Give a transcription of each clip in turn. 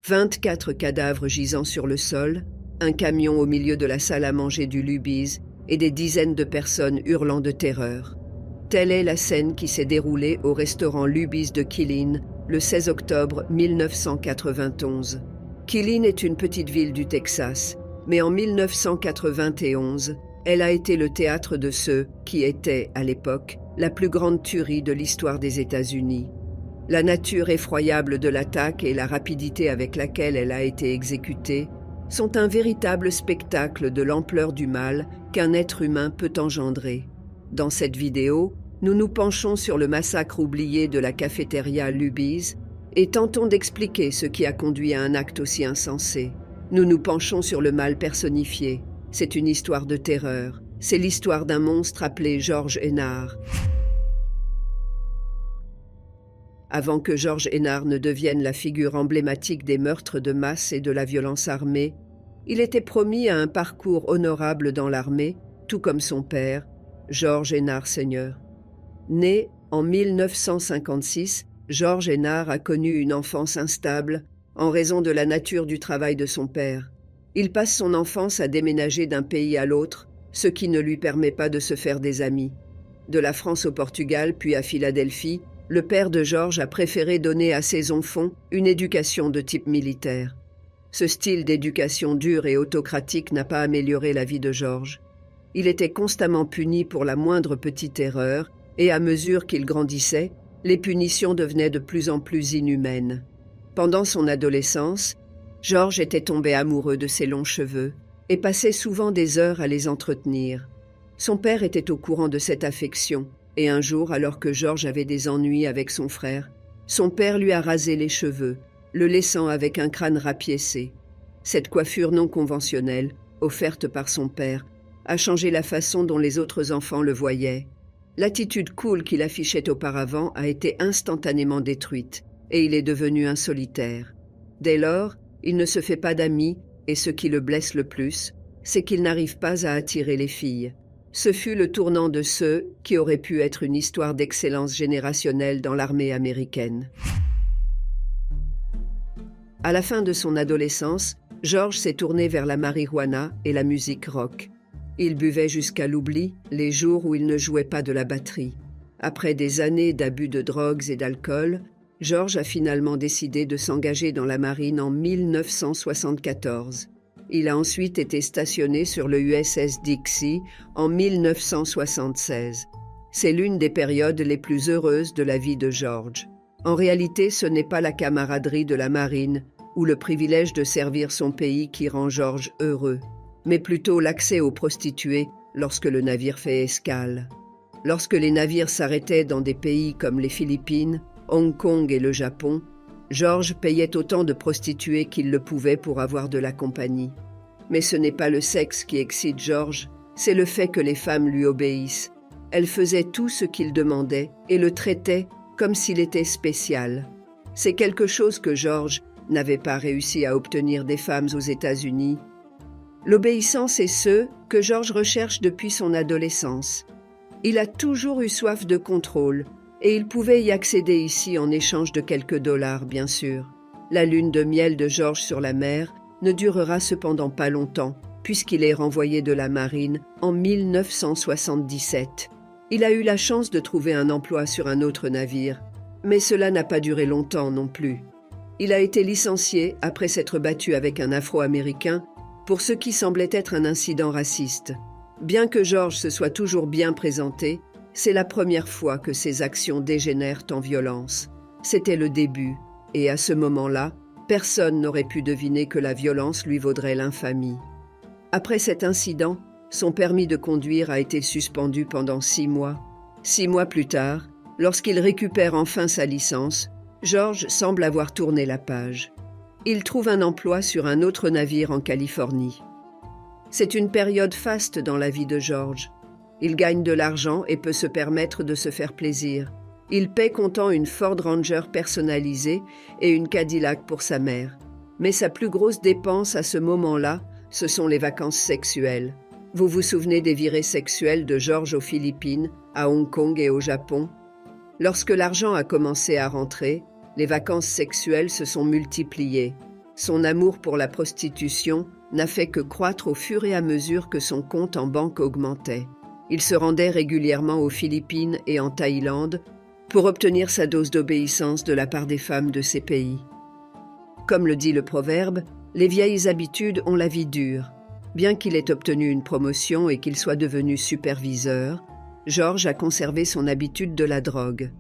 24 cadavres gisant sur le sol, un camion au milieu de la salle à manger du Luby's et des dizaines de personnes hurlant de terreur. Telle est la scène qui s'est déroulée au restaurant Luby's de Killeen le 16 octobre 1991. Killeen est une petite ville du Texas, mais en 1991, elle a été le théâtre de ce qui était, à l'époque, la plus grande tuerie de l'histoire des États-Unis. La nature effroyable de l'attaque et la rapidité avec laquelle elle a été exécutée sont un véritable spectacle de l'ampleur du mal qu'un être humain peut engendrer. Dans cette vidéo, nous nous penchons sur le massacre oublié de la cafétéria Luby's et tentons d'expliquer ce qui a conduit à un acte aussi insensé. Nous nous penchons sur le mal personnifié. C'est une histoire de terreur. C'est l'histoire d'un monstre appelé George Hennard. Avant que George Hennard ne devienne la figure emblématique des meurtres de masse et de la violence armée, il était promis à un parcours honorable dans l'armée, tout comme son père, George Hennard Sr. Né en 1956, George Hennard a connu une enfance instable en raison de la nature du travail de son père. Il passe son enfance à déménager d'un pays à l'autre, ce qui ne lui permet pas de se faire des amis. De la France au Portugal, puis à Philadelphie, le père de George a préféré donner à ses enfants une éducation de type militaire. Ce style d'éducation dure et autocratique n'a pas amélioré la vie de George. Il était constamment puni pour la moindre petite erreur, et à mesure qu'il grandissait, les punitions devenaient de plus en plus inhumaines. Pendant son adolescence, George était tombé amoureux de ses longs cheveux et passait souvent des heures à les entretenir. Son père était au courant de cette affection, et un jour, alors que George avait des ennuis avec son frère, son père lui a rasé les cheveux, le laissant avec un crâne rapiécé. Cette coiffure non conventionnelle, offerte par son père, a changé la façon dont les autres enfants le voyaient. L'attitude cool qu'il affichait auparavant a été instantanément détruite, et il est devenu un solitaire. Dès lors, il ne se fait pas d'amis, et ce qui le blesse le plus, c'est qu'il n'arrive pas à attirer les filles. Ce fut le tournant de ce qui aurait pu être une histoire d'excellence générationnelle dans l'armée américaine. À la fin de son adolescence, George s'est tourné vers la marijuana et la musique rock. Il buvait jusqu'à l'oubli les jours où il ne jouait pas de la batterie. Après des années d'abus de drogues et d'alcool, George a finalement décidé de s'engager dans la marine en 1974. Il a ensuite été stationné sur le USS Dixie en 1976. C'est l'une des périodes les plus heureuses de la vie de George. En réalité, ce n'est pas la camaraderie de la marine ou le privilège de servir son pays qui rend George heureux, mais plutôt l'accès aux prostituées lorsque le navire fait escale. Lorsque les navires s'arrêtaient dans des pays comme les Philippines, Hong Kong et le Japon, George payait autant de prostituées qu'il le pouvait pour avoir de la compagnie. Mais ce n'est pas le sexe qui excite George, c'est le fait que les femmes lui obéissent. Elles faisaient tout ce qu'il demandait et le traitaient comme s'il était spécial. C'est quelque chose que George n'avait pas réussi à obtenir des femmes aux États-Unis. L'obéissance est ce que George recherche depuis son adolescence. Il a toujours eu soif de contrôle, et il pouvait y accéder ici en échange de quelques dollars, bien sûr. La lune de miel de George sur la mer ne durera cependant pas longtemps, puisqu'il est renvoyé de la marine en 1977. Il a eu la chance de trouver un emploi sur un autre navire, mais cela n'a pas duré longtemps non plus. Il a été licencié après s'être battu avec un Afro-Américain pour ce qui semblait être un incident raciste. Bien que George se soit toujours bien présenté, c'est la première fois que ses actions dégénèrent en violence. C'était le début, et à ce moment-là, personne n'aurait pu deviner que la violence lui vaudrait l'infamie. Après cet incident, son permis de conduire a été suspendu pendant 6 mois. 6 mois plus tard, lorsqu'il récupère enfin sa licence, George semble avoir tourné la page. Il trouve un emploi sur un autre navire en Californie. C'est une période faste dans la vie de George. Il gagne de l'argent et peut se permettre de se faire plaisir. Il paie comptant une Ford Ranger personnalisée et une Cadillac pour sa mère. Mais sa plus grosse dépense à ce moment-là, ce sont les vacances sexuelles. Vous vous souvenez des virées sexuelles de George aux Philippines, à Hong Kong et au Japon? Lorsque l'argent a commencé à rentrer, les vacances sexuelles se sont multipliées. Son amour pour la prostitution n'a fait que croître au fur et à mesure que son compte en banque augmentait. Il se rendait régulièrement aux Philippines et en Thaïlande pour obtenir sa dose d'obéissance de la part des femmes de ces pays. Comme le dit le proverbe, les vieilles habitudes ont la vie dure. Bien qu'il ait obtenu une promotion et qu'il soit devenu superviseur, George a conservé son habitude de la drogue.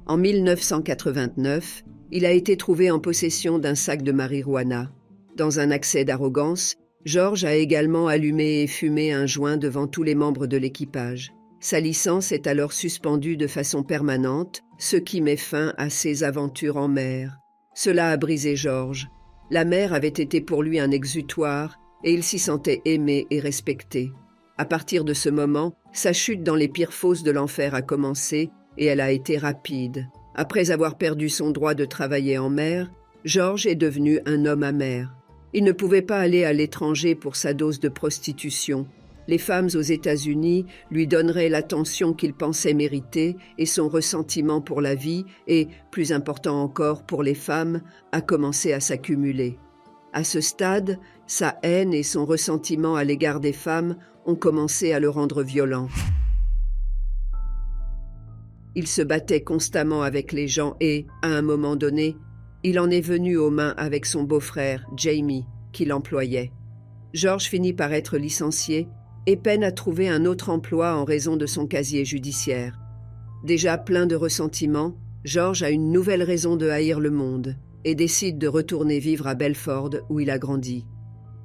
En 1989, il a été trouvé en possession d'un sac de marijuana. Dans un accès d'arrogance, George a également allumé et fumé un joint devant tous les membres de l'équipage. Sa licence est alors suspendue de façon permanente, ce qui met fin à ses aventures en mer. Cela a brisé George. La mer avait été pour lui un exutoire et il s'y sentait aimé et respecté. À partir de ce moment, sa chute dans les pires fosses de l'enfer a commencé et elle a été rapide. Après avoir perdu son droit de travailler en mer, George est devenu un homme amer. Il ne pouvait pas aller à l'étranger pour sa dose de prostitution. Les femmes aux États-Unis lui donneraient l'attention qu'il pensait mériter et son ressentiment pour la vie et, plus important encore pour les femmes, a commencé à s'accumuler. À ce stade, sa haine et son ressentiment à l'égard des femmes ont commencé à le rendre violent. Il se battait constamment avec les gens et, à un moment donné, il en est venu aux mains avec son beau-frère, Jamie, qui l'employait. George finit par être licencié et peine à trouver un autre emploi en raison de son casier judiciaire. Déjà plein de ressentiment, George a une nouvelle raison de haïr le monde et décide de retourner vivre à Belford où il a grandi.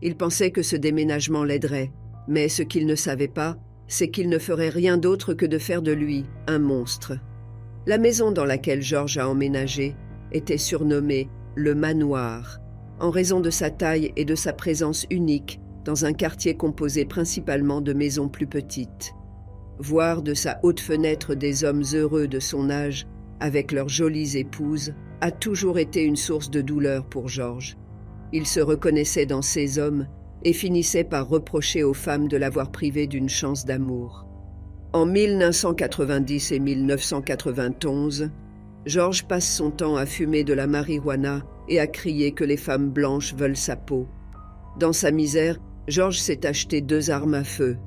Il pensait que ce déménagement l'aiderait, mais ce qu'il ne savait pas, c'est qu'il ne ferait rien d'autre que de faire de lui un monstre. La maison dans laquelle George a emménagé était surnommée le manoir, en raison de sa taille et de sa présence unique dans un quartier composé principalement de maisons plus petites. Voir de sa haute fenêtre des hommes heureux de son âge avec leurs jolies épouses a toujours été une source de douleur pour George. Il se reconnaissait dans ces hommes et finissait par reprocher aux femmes de l'avoir privé d'une chance d'amour. En 1990 et 1991, George passe son temps à fumer de la marijuana et à crier que les femmes blanches veulent sa peau. Dans sa misère, George s'est acheté 2 armes à feu.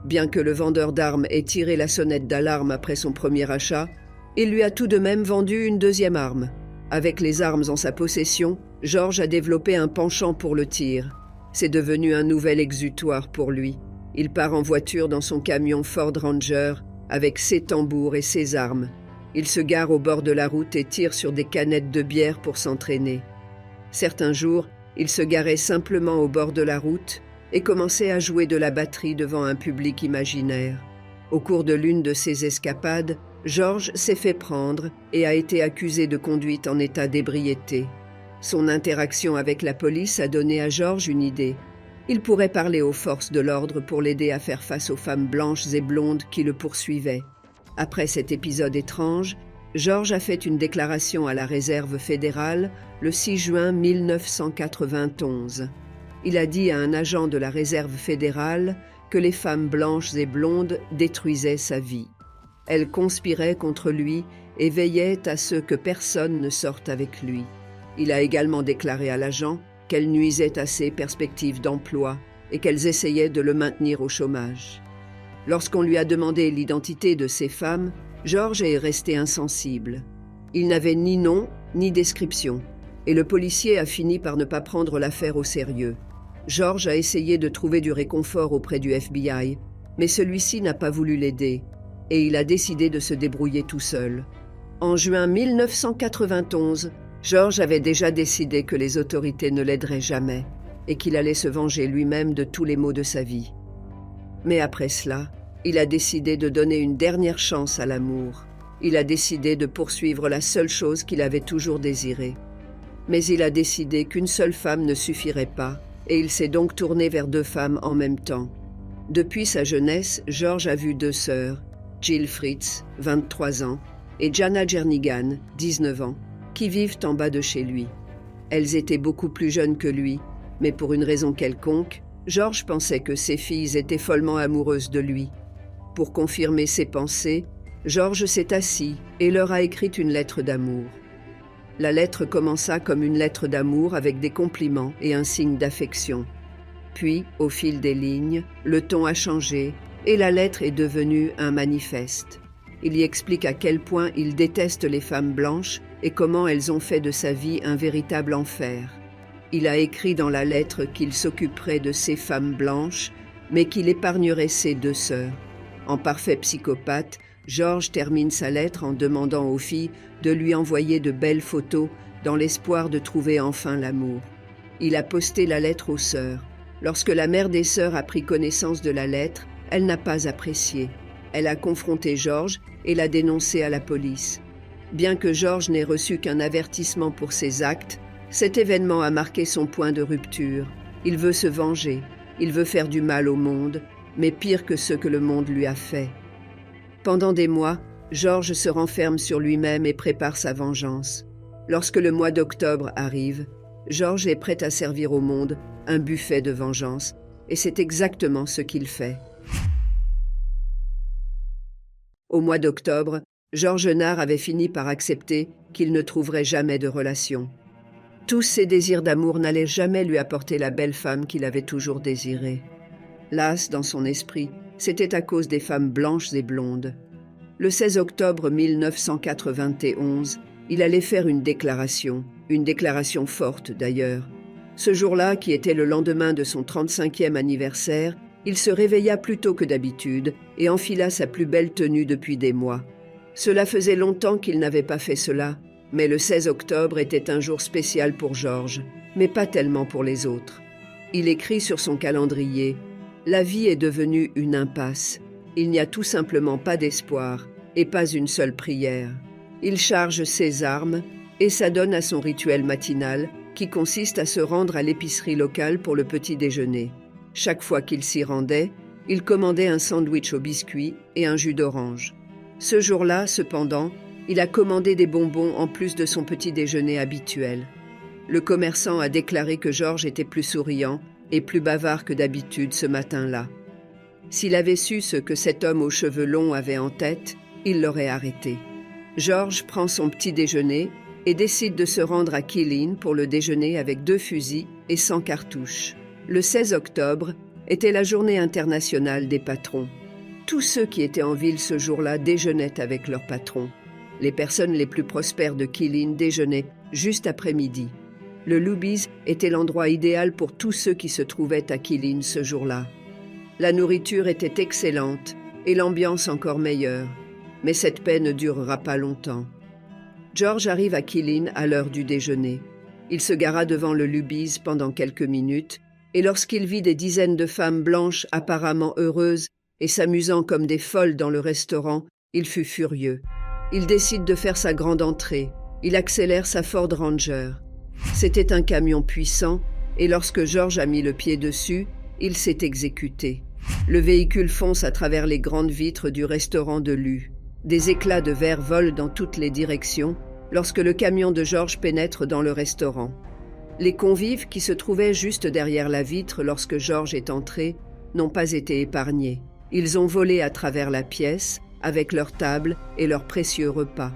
Bien que le vendeur d'armes ait tiré la sonnette d'alarme après son premier achat, il lui a tout de même vendu une 2e arme. Avec les armes en sa possession, George a développé un penchant pour le tir. C'est devenu un nouvel exutoire pour lui. Il part en voiture dans son camion Ford Ranger avec ses tambours et ses armes. Il se gare au bord de la route et tire sur des canettes de bière pour s'entraîner. Certains jours, il se garait simplement au bord de la route et commençait à jouer de la batterie devant un public imaginaire. Au cours de l'une de ces escapades, George s'est fait prendre et a été accusé de conduite en état d'ébriété. Son interaction avec la police a donné à George une idée. Il pourrait parler aux forces de l'ordre pour l'aider à faire face aux femmes blanches et blondes qui le poursuivaient. Après cet épisode étrange, George a fait une déclaration à la Réserve fédérale le 6 juin 1991. Il a dit à un agent de la Réserve fédérale que les femmes blanches et blondes détruisaient sa vie. Elles conspiraient contre lui et veillaient à ce que personne ne sorte avec lui. Il a également déclaré à l'agent qu'elles nuisaient à ses perspectives d'emploi et qu'elles essayaient de le maintenir au chômage. Lorsqu'on lui a demandé l'identité de ces femmes, George est resté insensible. Il n'avait ni nom ni description, et le policier a fini par ne pas prendre l'affaire au sérieux. George a essayé de trouver du réconfort auprès du FBI, mais celui-ci n'a pas voulu l'aider, et il a décidé de se débrouiller tout seul. En juin 1991, George avait déjà décidé que les autorités ne l'aideraient jamais et qu'il allait se venger lui-même de tous les maux de sa vie. Mais après cela, il a décidé de donner une dernière chance à l'amour. Il a décidé de poursuivre la seule chose qu'il avait toujours désirée. Mais il a décidé qu'une seule femme ne suffirait pas, et il s'est donc tourné vers 2 femmes en même temps. Depuis sa jeunesse, George a vu 2 sœurs, Jill Fritz, 23 ans, et Jana Jernigan, 19 ans, qui vivent en bas de chez lui. Elles étaient beaucoup plus jeunes que lui, mais pour une raison quelconque, George pensait que ces filles étaient follement amoureuses de lui. Pour confirmer ses pensées, George s'est assis et leur a écrit une lettre d'amour. La lettre commença comme une lettre d'amour avec des compliments et un signe d'affection. Puis, au fil des lignes, le ton a changé et la lettre est devenue un manifeste. Il y explique à quel point il déteste les femmes blanches et comment elles ont fait de sa vie un véritable enfer. Il a écrit dans la lettre qu'il s'occuperait de ces femmes blanches, mais qu'il épargnerait ses 2 sœurs. En parfait psychopathe, George termine sa lettre en demandant aux filles de lui envoyer de belles photos dans l'espoir de trouver enfin l'amour. Il a posté la lettre aux sœurs. Lorsque la mère des sœurs a pris connaissance de la lettre, elle n'a pas apprécié. Elle a confronté George et l'a dénoncé à la police. Bien que George n'ait reçu qu'un avertissement pour ses actes, cet événement a marqué son point de rupture. Il veut se venger, il veut faire du mal au monde, mais pire que ce que le monde lui a fait. Pendant des mois, George se renferme sur lui-même et prépare sa vengeance. Lorsque le mois d'octobre arrive, George est prêt à servir au monde un buffet de vengeance, et c'est exactement ce qu'il fait. Au mois d'octobre, George Nard avait fini par accepter qu'il ne trouverait jamais de relation. Tous ses désirs d'amour n'allaient jamais lui apporter la belle femme qu'il avait toujours désirée. Las, dans son esprit, c'était à cause des femmes blanches et blondes. Le 16 octobre 1991, il allait faire une déclaration forte d'ailleurs. Ce jour-là, qui était le lendemain de son 35e anniversaire, il se réveilla plus tôt que d'habitude et enfila sa plus belle tenue depuis des mois. Cela faisait longtemps qu'il n'avait pas fait cela, mais le 16 octobre était un jour spécial pour George, mais pas tellement pour les autres. Il écrit sur son calendrier « La vie est devenue une impasse. Il n'y a tout simplement pas d'espoir et pas une seule prière. » Il charge ses armes et s'adonne à son rituel matinal qui consiste à se rendre à l'épicerie locale pour le petit déjeuner. Chaque fois qu'il s'y rendait, il commandait un sandwich au biscuit et un jus d'orange. Ce jour-là, cependant, il a commandé des bonbons en plus de son petit déjeuner habituel. Le commerçant a déclaré que George était plus souriant et plus bavard que d'habitude ce matin-là. S'il avait su ce que cet homme aux cheveux longs avait en tête, il l'aurait arrêté. George prend son petit déjeuner et décide de se rendre à Killeen pour le déjeuner avec 2 fusils et 100 cartouches. Le 16 octobre était la journée internationale des patrons. Tous ceux qui étaient en ville ce jour-là déjeunaient avec leurs patrons. Les personnes les plus prospères de Killeen déjeunaient juste après midi. Le Luby's était l'endroit idéal pour tous ceux qui se trouvaient à Killeen ce jour-là. La nourriture était excellente et l'ambiance encore meilleure, mais cette paix ne durera pas longtemps. George arrive à Killeen à l'heure du déjeuner. Il se gara devant le Luby's pendant quelques minutes, et lorsqu'il vit des dizaines de femmes blanches apparemment heureuses et s'amusant comme des folles dans le restaurant, il fut furieux. Il décide de faire sa grande entrée. Il accélère sa Ford Ranger. C'était un camion puissant, et lorsque George a mis le pied dessus, il s'est exécuté. Le véhicule fonce à travers les grandes vitres du restaurant de Lu. Des éclats de verre volent dans toutes les directions lorsque le camion de George pénètre dans le restaurant. Les convives qui se trouvaient juste derrière la vitre lorsque George est entré n'ont pas été épargnés. Ils ont volé à travers la pièce avec leurs tables et leurs précieux repas.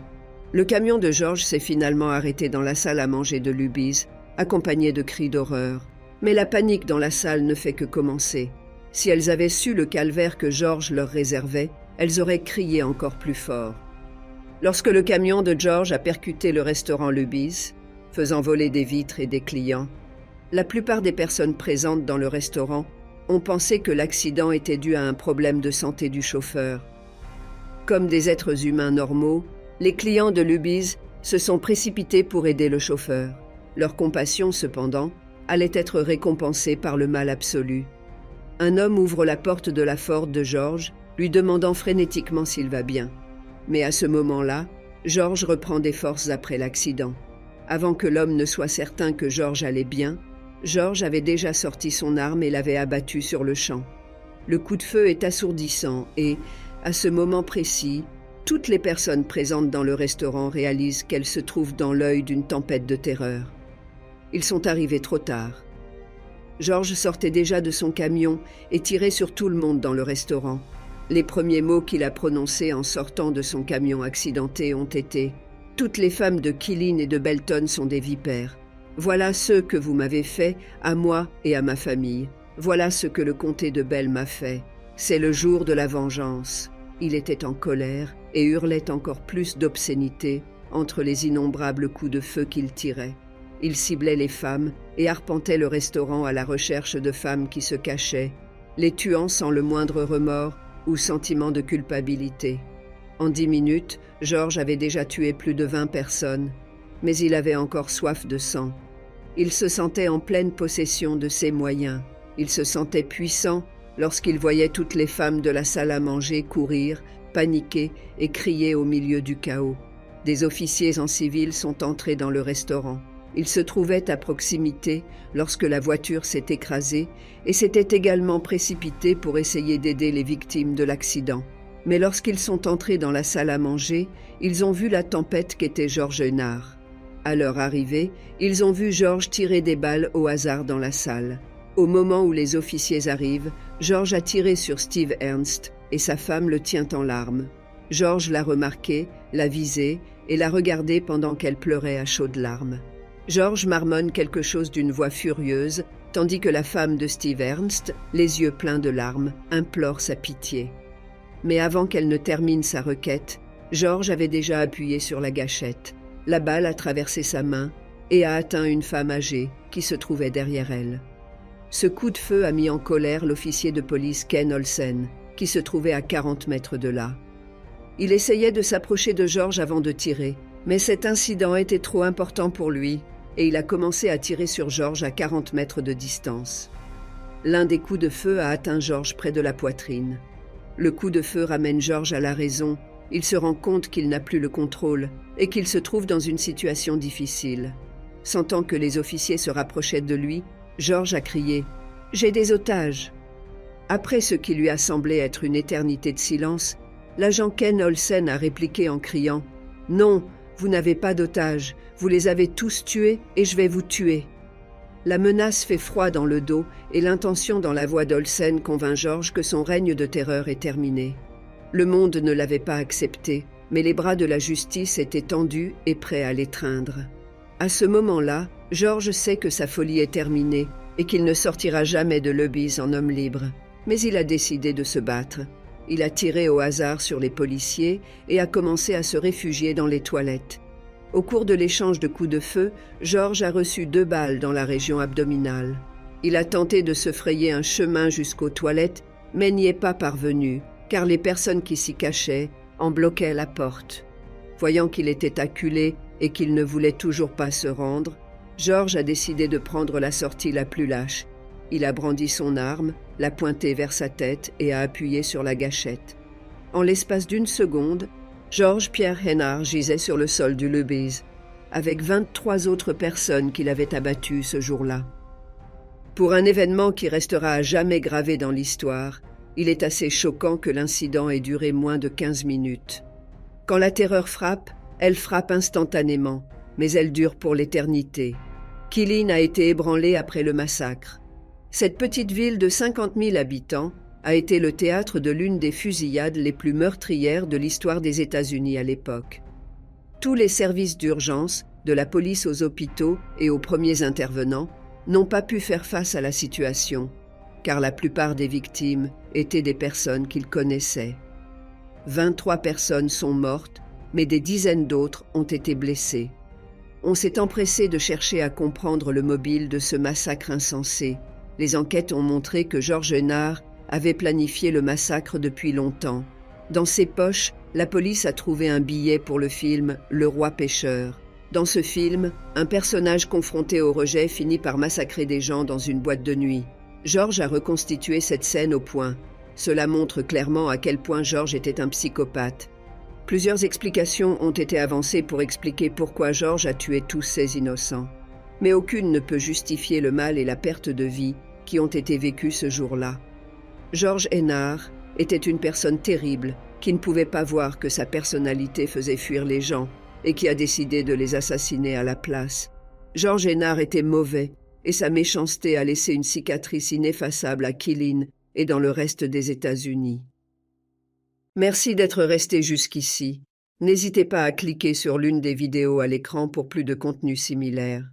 Le camion de George s'est finalement arrêté dans la salle à manger de Luby's, accompagné de cris d'horreur. Mais la panique dans la salle ne fait que commencer. Si elles avaient su le calvaire que George leur réservait, elles auraient crié encore plus fort. Lorsque le camion de George a percuté le restaurant Luby's, faisant voler des vitres et des clients, la plupart des personnes présentes dans le restaurant ont pensé que l'accident était dû à un problème de santé du chauffeur. Comme des êtres humains normaux, les clients de Luby's se sont précipités pour aider le chauffeur. Leur compassion, cependant, allait être récompensée par le mal absolu. Un homme ouvre la porte de la Ford de George, lui demandant frénétiquement s'il va bien. Mais à ce moment-là, George reprend des forces après l'accident. Avant que l'homme ne soit certain que George allait bien, George avait déjà sorti son arme et l'avait abattu sur le champ. Le coup de feu est assourdissant et, à ce moment précis, toutes les personnes présentes dans le restaurant réalisent qu'elles se trouvent dans l'œil d'une tempête de terreur. Ils sont arrivés trop tard. George sortait déjà de son camion et tirait sur tout le monde dans le restaurant. Les premiers mots qu'il a prononcés en sortant de son camion accidenté ont été « Toutes les femmes de Killeen et de Belton sont des vipères. Voilà ce que vous m'avez fait, à moi et à ma famille. Voilà ce que le comté de Bell m'a fait. C'est le jour de la vengeance. » Il était en colère et hurlait encore plus d'obscénité entre les innombrables coups de feu qu'il tirait. Il ciblait les femmes et arpentait le restaurant à la recherche de femmes qui se cachaient, les tuant sans le moindre remords ou sentiment de culpabilité. En 10 minutes, George avait déjà tué plus de 20 personnes, mais il avait encore soif de sang. Il se sentait en pleine possession de ses moyens. Il se sentait puissant lorsqu'il voyait toutes les femmes de la salle à manger courir, paniquer et crier au milieu du chaos. Des officiers en civil sont entrés dans le restaurant. Ils se trouvaient à proximité lorsque la voiture s'est écrasée et s'étaient également précipités pour essayer d'aider les victimes de l'accident. Mais lorsqu'ils sont entrés dans la salle à manger, ils ont vu la tempête qu'était George Hennard. À leur arrivée, ils ont vu George tirer des balles au hasard dans la salle. Au moment où les officiers arrivent, George a tiré sur Steve Ernst et sa femme le tient en larmes. George l'a remarqué, l'a visé et l'a regardé pendant qu'elle pleurait à chaudes larmes. George marmonne quelque chose d'une voix furieuse, tandis que la femme de Steve Ernst, les yeux pleins de larmes, implore sa pitié. Mais avant qu'elle ne termine sa requête, George avait déjà appuyé sur la gâchette. La balle a traversé sa main et a atteint une femme âgée qui se trouvait derrière elle. Ce coup de feu a mis en colère l'officier de police Ken Olsen, qui se trouvait à 40 mètres de là. Il essayait de s'approcher de George avant de tirer, mais cet incident était trop important pour lui et il a commencé à tirer sur George à 40 mètres de distance. L'un des coups de feu a atteint George près de la poitrine. Le coup de feu ramène George à la raison. Il se rend compte qu'il n'a plus le contrôle et qu'il se trouve dans une situation difficile. Sentant que les officiers se rapprochaient de lui, George a crié « J'ai des otages !» Après ce qui lui a semblé être une éternité de silence, l'agent Ken Olsen a répliqué en criant « Non, vous n'avez pas d'otages, vous les avez tous tués et je vais vous tuer !» La menace fait froid dans le dos et l'intention dans la voix d'Olsen convainc George que son règne de terreur est terminé. Le monde ne l'avait pas accepté, mais les bras de la justice étaient tendus et prêts à l'étreindre. À ce moment-là, George sait que sa folie est terminée et qu'il ne sortira jamais de Lubbock en homme libre. Mais il a décidé de se battre. Il a tiré au hasard sur les policiers et a commencé à se réfugier dans les toilettes. Au cours de l'échange de coups de feu, George a reçu 2 balles dans la région abdominale. Il a tenté de se frayer un chemin jusqu'aux toilettes, mais n'y est pas parvenu, car les personnes qui s'y cachaient en bloquaient la porte. Voyant qu'il était acculé et qu'il ne voulait toujours pas se rendre, George a décidé de prendre la sortie la plus lâche. Il a brandi son arme, l'a pointée vers sa tête et a appuyé sur la gâchette. En l'espace d'1 seconde, George Pierre Hennard gisait sur le sol du Lubbock, avec 23 autres personnes qu'il avait abattues ce jour-là. Pour un événement qui restera à jamais gravé dans l'histoire, il est assez choquant que l'incident ait duré moins de 15 minutes. Quand la terreur frappe, elle frappe instantanément, mais elle dure pour l'éternité. Killeen a été ébranlée après le massacre. Cette petite ville de 50 000 habitants a été le théâtre de l'une des fusillades les plus meurtrières de l'histoire des États-Unis à l'époque. Tous les services d'urgence, de la police aux hôpitaux et aux premiers intervenants, n'ont pas pu faire face à la situation, car la plupart des victimes étaient des personnes qu'ils connaissaient. 23 personnes sont mortes, mais des dizaines d'autres ont été blessées. On s'est empressé de chercher à comprendre le mobile de ce massacre insensé. Les enquêtes ont montré que George Hennard avait planifié le massacre depuis longtemps. Dans ses poches, la police a trouvé un billet pour le film « Le roi pêcheur ». Dans ce film, un personnage confronté au rejet finit par massacrer des gens dans une boîte de nuit. George a reconstitué cette scène au point. Cela montre clairement à quel point George était un psychopathe. Plusieurs explications ont été avancées pour expliquer pourquoi George a tué tous ces innocents. Mais aucune ne peut justifier le mal et la perte de vie qui ont été vécus ce jour-là. George Hennard était une personne terrible qui ne pouvait pas voir que sa personnalité faisait fuir les gens et qui a décidé de les assassiner à la place. George Hennard était mauvais et sa méchanceté a laissé une cicatrice ineffaçable à Killeen et dans le reste des États-Unis. Merci d'être resté jusqu'ici. N'hésitez pas à cliquer sur l'une des vidéos à l'écran pour plus de contenu similaire.